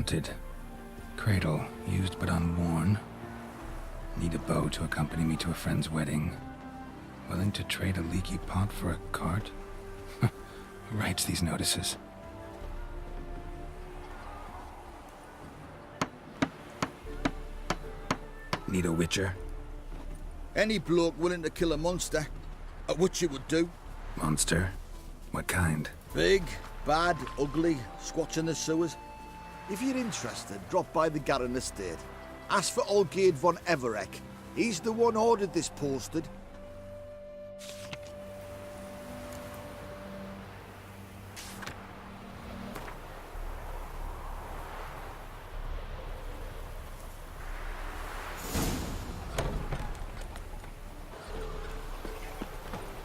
wanted. Cradle, used but unworn. Need a bow to accompany me to a friend's wedding. Willing to trade a leaky pot for a cart? Who writes these notices? Need a witcher? Any bloke willing to kill a monster, a witcher would do. Monster? What kind? Big, bad, ugly, squatch in the sewers. If you're interested, drop by the Garren estate. Ask for Olgierd von Everek. He's the one ordered this posted.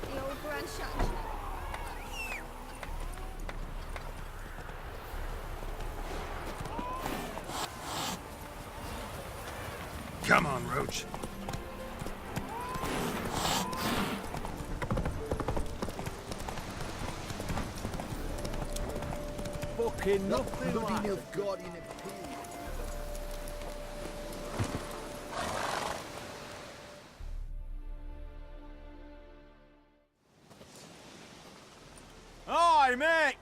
The old Grand Shot. Come on, Roach. Fucking nothing like of Guardian Imperial. Hi, mate!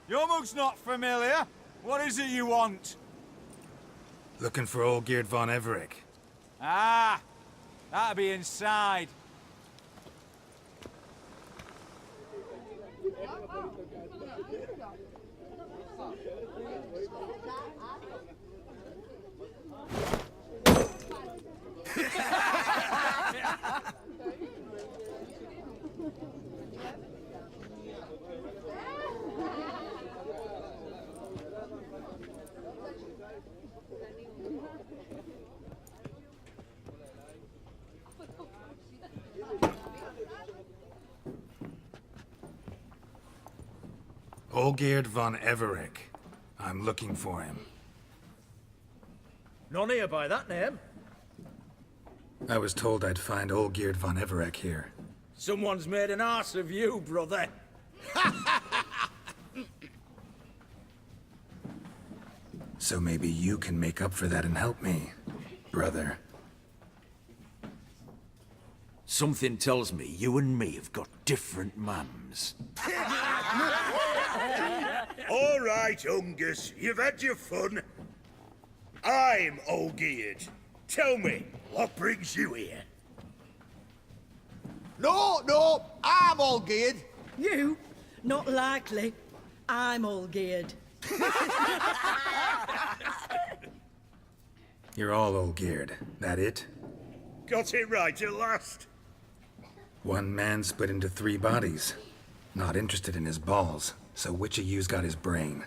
Your mug's not familiar. What is it you want? Looking for Olgierd von Everek. Ah, that'll be inside. Olgierd von Everek. I'm looking for him. None here by that name. I was told I'd find Olgierd von Everek here. Someone's made an arse of you, brother. So maybe you can make up for that and help me, brother. Something tells me you and me have got different mums. All right, Ungus, you've had your fun. I'm Olgierd. Tell me, what brings you here? No, I'm Olgierd. You? Not likely. I'm all geared. You're all Olgierd. That it? Got it right at last. One man split into 3 bodies. Not interested in his balls, so which of you's got his brain?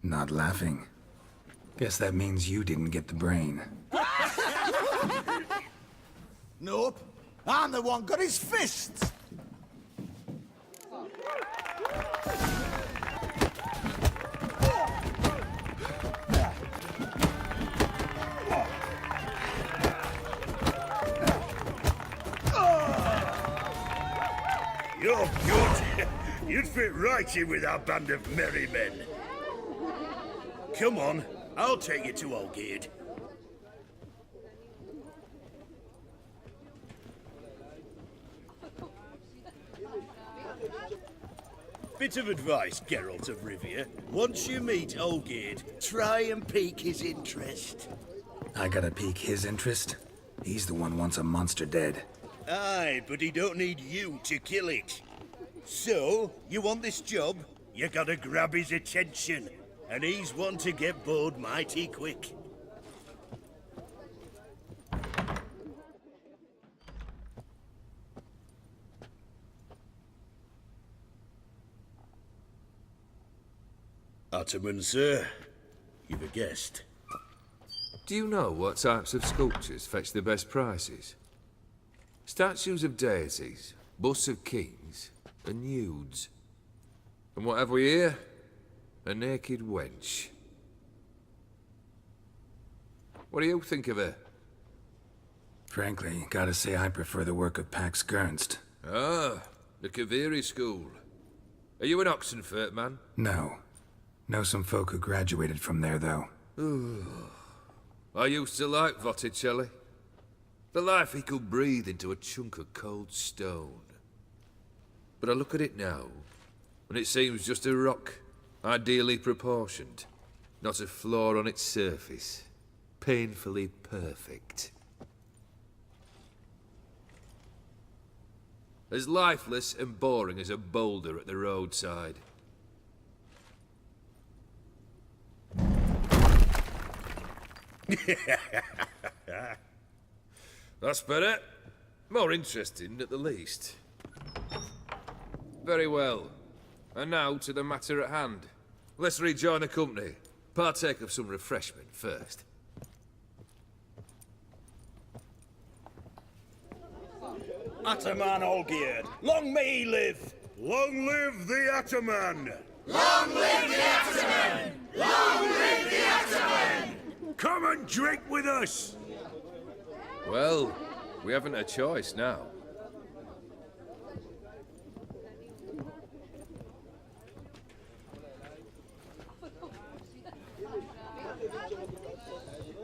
Not laughing. Guess that means you didn't get the brain. Nope, I'm the one got his fists. You're good. You'd fit right in with our band of merry men. Come on, I'll take you to Olgierd. Bit of advice, Geralt of Rivia. Once you meet Olgierd, try and pique his interest. I gotta pique his interest? He's the one wants a monster dead. Aye, but he don't need you to kill it. So, you want this job? You gotta grab his attention. And he's one to get bored mighty quick. Ottoman, sir. You've a guest. Do you know what types of sculptures fetch the best prices? Statues of deities, busts of kings, and nudes. And what have we here? A naked wench. What do you think of her? Frankly, gotta say I prefer the work of Pax Gernst. Ah, the Kaviri school. Are you an Oxenfurt man? No. Know some folk who graduated from there, though. I used to like Botticelli. The life he could breathe into a chunk of cold stone. But I look at it now, and it seems just a rock, ideally proportioned. Not a flaw on its surface. Painfully perfect. As lifeless and boring as a boulder at the roadside. That's better. More interesting, at the least. Very well. And now to the matter at hand. Let's rejoin the company. Partake of some refreshment first. Ataman Olgierd, long may he live! Long live the Ataman! Long live the Ataman! Long live the Ataman! Come and drink with us! Well, we haven't a choice now.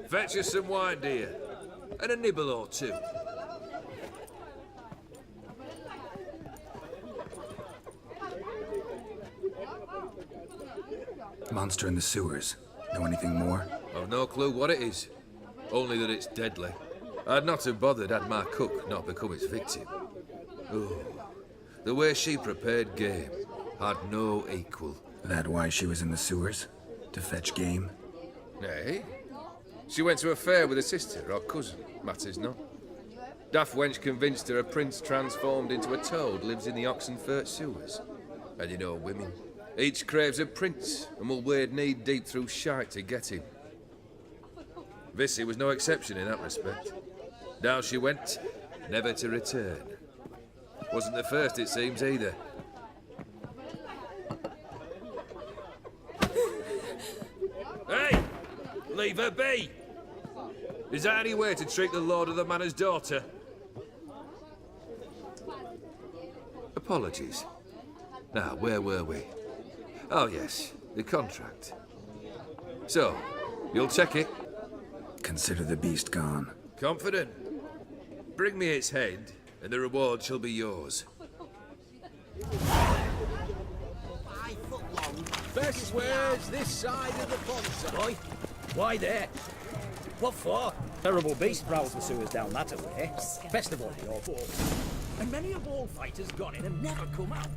Fetch us some wine, dear. And a nibble or two. Monster in the sewers. Know anything more? I've no clue what it is. Only that it's deadly. I'd not have bothered had my cook not become its victim. Oh, the way she prepared game had no equal. That why she was in the sewers? To fetch game? Nay. She went to a fair with a sister or cousin, matters not. Daft wench convinced her a prince transformed into a toad lives in the Oxenfurt sewers. And you know women. Each craves a prince and will wade knee-deep through shite to get him. Vissy was no exception in that respect. Down she went, never to return. Wasn't the first, it seems, either. Hey! Leave her be! Is that any way to treat the lord of the manor's daughter? Apologies. Now, where were we? Oh, yes, the contract. So, you'll check it? Consider the beast gone. Confident. Bring me its head, and the reward shall be yours. Best wares this side of the pond, boy. Why there? What for? Terrible beast prowls the sewers down that way. Best of all, your balls. And many a ball fighter's gone in and never come out.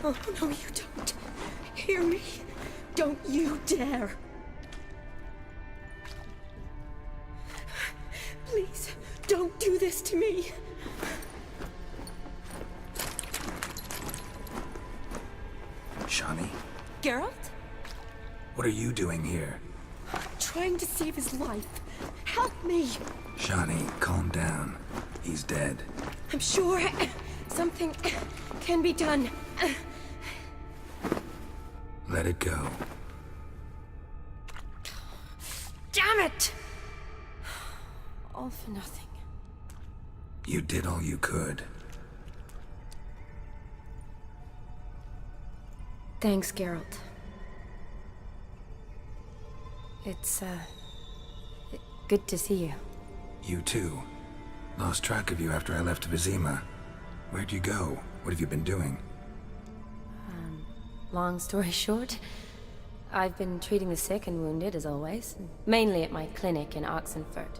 Oh, no, you don't. Hear me? Don't you dare. Please, don't do this to me. Shani? Geralt? What are you doing here? Trying to save his life. Help me. Shani, calm down. He's dead. I'm sure something can be done. Let it go. Damn it! All for nothing. You did all you could. Thanks, Geralt. It's, good to see you. You too. Lost track of you after I left Vizima. Where'd you go? What have you been doing? Long story short, I've been treating the sick and wounded, as always. Mainly at my clinic in Oxenfurt.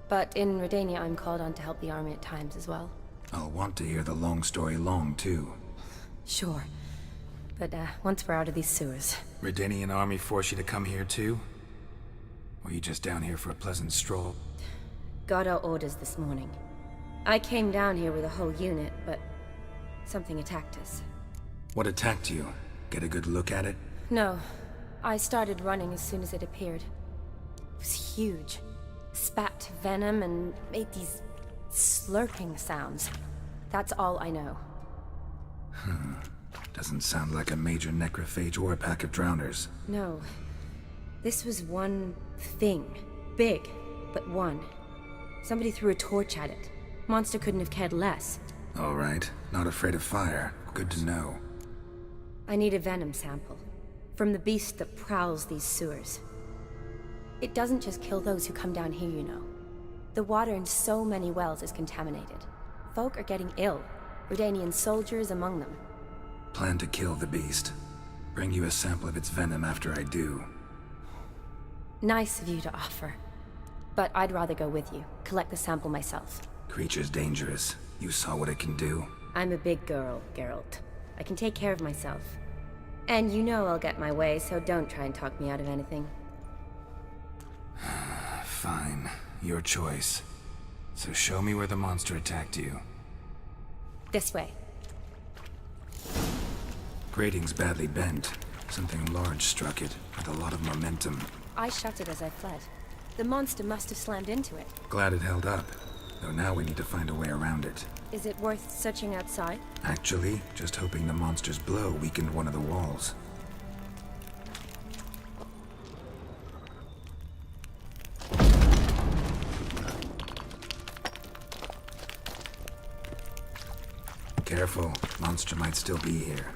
But in Redania, I'm called on to help the army at times as well. I'll want to hear the long story long, too. Sure. But, once we're out of these sewers. Redanian army force you to come here, too? Or you just down here for a pleasant stroll? Got our orders this morning. I came down here with a whole unit, but something attacked us. What attacked you? Get a good look at it? No. I started running as soon as it appeared. It was huge. Spat venom and made these slurping sounds. That's all I know. Doesn't sound like a major necrophage or a pack of drowners. No. This was one thing. Big, but one. Somebody threw a torch at it. Monster couldn't have cared less. All right. Not afraid of fire. Good to know. I need a venom sample. From the beast that prowls these sewers. It doesn't just kill those who come down here, you know. The water in so many wells is contaminated. Folk are getting ill. Redanian soldiers among them. Plan to kill the beast. Bring you a sample of its venom after I do. Nice of you to offer. But I'd rather go with you. Collect the sample myself. Creature's dangerous. You saw what it can do. I'm a big girl, Geralt. I can take care of myself. And you know I'll get my way, so don't try and talk me out of anything. Fine. Your choice. So show me where the monster attacked you. This way. Grating's badly bent. Something large struck it, with a lot of momentum. I shut it as I fled. The monster must have slammed into it. Glad it held up. Though now we need to find a way around it. Is it worth searching outside? Actually, just hoping the monster's blow weakened one of the walls. Careful, monster might still be here.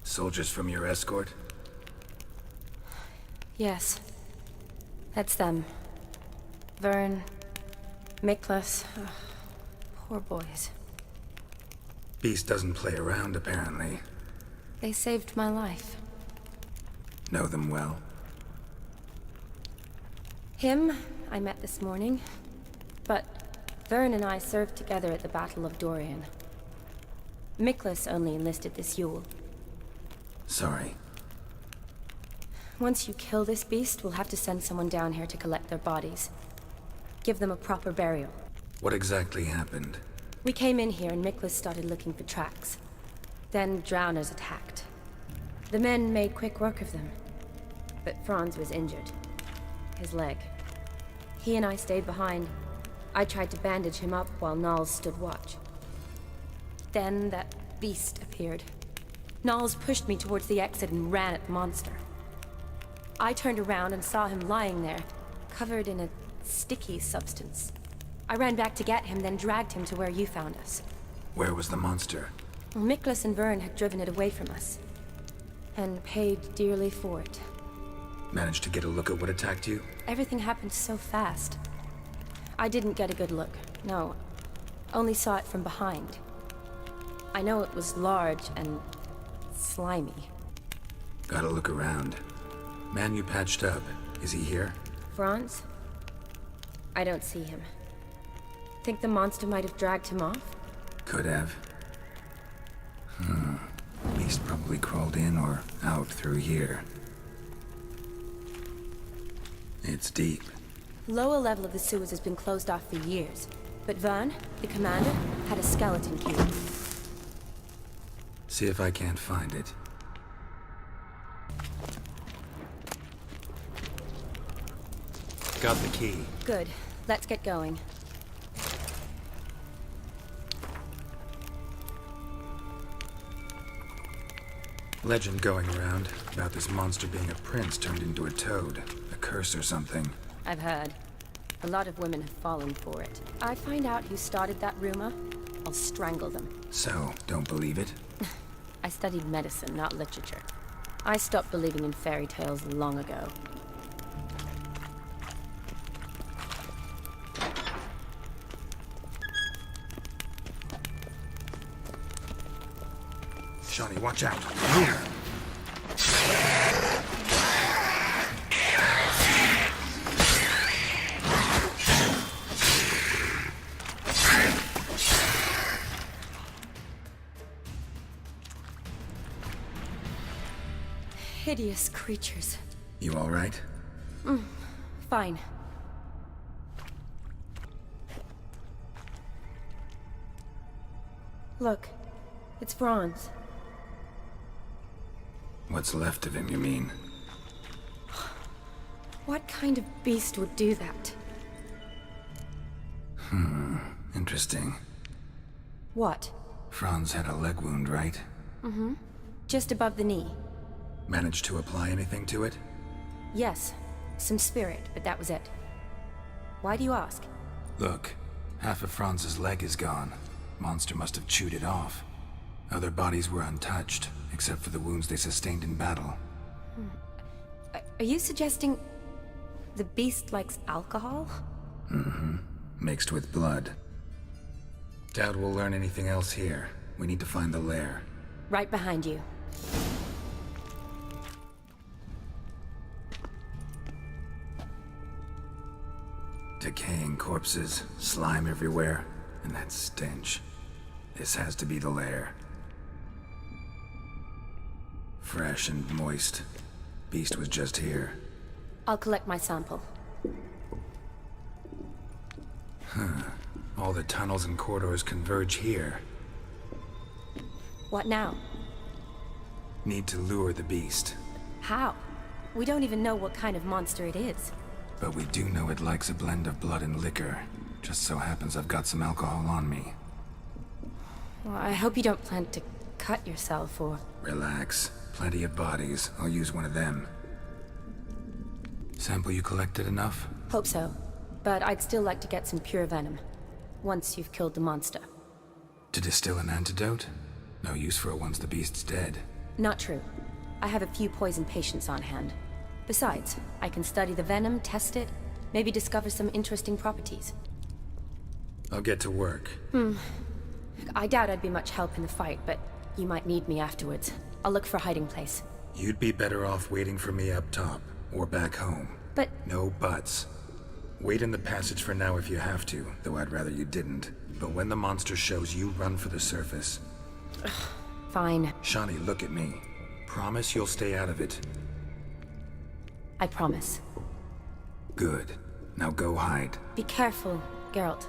Soldiers from your escort? Yes. That's them. Vern, Miklas. Oh, poor boys. Beast doesn't play around, apparently. They saved my life. Know them well? Him, I met this morning. But Vern and I served together at the Battle of Dorian. Miklas only enlisted this Yule. Sorry. Once you kill this beast, we'll have to send someone down here to collect their bodies. Give them a proper burial. What exactly happened? We came in here and Miklas started looking for tracks. Then drowners attacked. The men made quick work of them. But Franz was injured. His leg. He and I stayed behind. I tried to bandage him up while Nals stood watch. Then that beast appeared. Nals pushed me towards the exit and ran at the monster. I turned around and saw him lying there, covered in a sticky substance. I ran back to get him, then dragged him to where you found us. Where was the monster? Well, Miklas and Vern had driven it away from us. And paid dearly for it. Managed to get a look at what attacked you? Everything happened so fast. I didn't get a good look, no. Only saw it from behind. I know it was large and slimy. Gotta look around. Man you patched up, is he here? Franz? I don't see him. Think the monster might have dragged him off? Could have. Beast probably crawled in or out through here. It's deep. Lower level of the sewers has been closed off for years. But Vern, the commander, had a skeleton cube. See if I can't find it. Got the key. Good. Let's get going. Legend going around about this monster being a prince turned into a toad. A curse or something. I've heard. A lot of women have fallen for it. I find out who started that rumor, I'll strangle them. So, don't believe it? I studied medicine, not literature. I stopped believing in fairy tales long ago. Shawnee, watch out. Here. hideous creatures. You all right? Fine. Look, it's Franz. What's left of him, you mean? What kind of beast would do that? Interesting. What? Franz had a leg wound, right? Just above the knee. Managed to apply anything to it? Yes, some spirit, but that was it. Why do you ask? Look, half of Franz's leg is gone. Monster must have chewed it off. Other bodies were untouched, except for the wounds they sustained in battle. Are you suggesting the beast likes alcohol? Mixed with blood. Doubt we'll learn anything else here. We need to find the lair. Right behind you. Decaying corpses, slime everywhere, and that stench. This has to be the lair. Fresh and moist. Beast was just here. I'll collect my sample. All the tunnels and corridors converge here. What now? Need to lure the beast. How? We don't even know what kind of monster it is. But we do know it likes a blend of blood and liquor. Just so happens I've got some alcohol on me. Well, I hope you don't plan to cut yourself or... Relax. Plenty of bodies. I'll use one of them. Sample you collected enough? Hope so. But I'd still like to get some pure venom. Once you've killed the monster. To distill an antidote? No use for it once the beast's dead. Not true. I have a few poison patients on hand. Besides, I can study the venom, test it, maybe discover some interesting properties. I'll get to work. I doubt I'd be much help in the fight, but you might need me afterwards. I'll look for a hiding place. You'd be better off waiting for me up top, or back home. But... No buts. Wait in the passage for now if you have to, though I'd rather you didn't. But when the monster shows, you run for the surface. Fine. Shawnee, look at me. Promise you'll stay out of it. I promise. Good. Now go hide. Be careful, Geralt.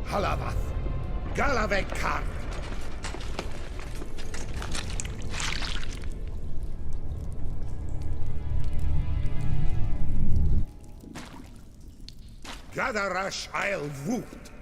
Halavath, Galavekar. Gadarash I'll Woot.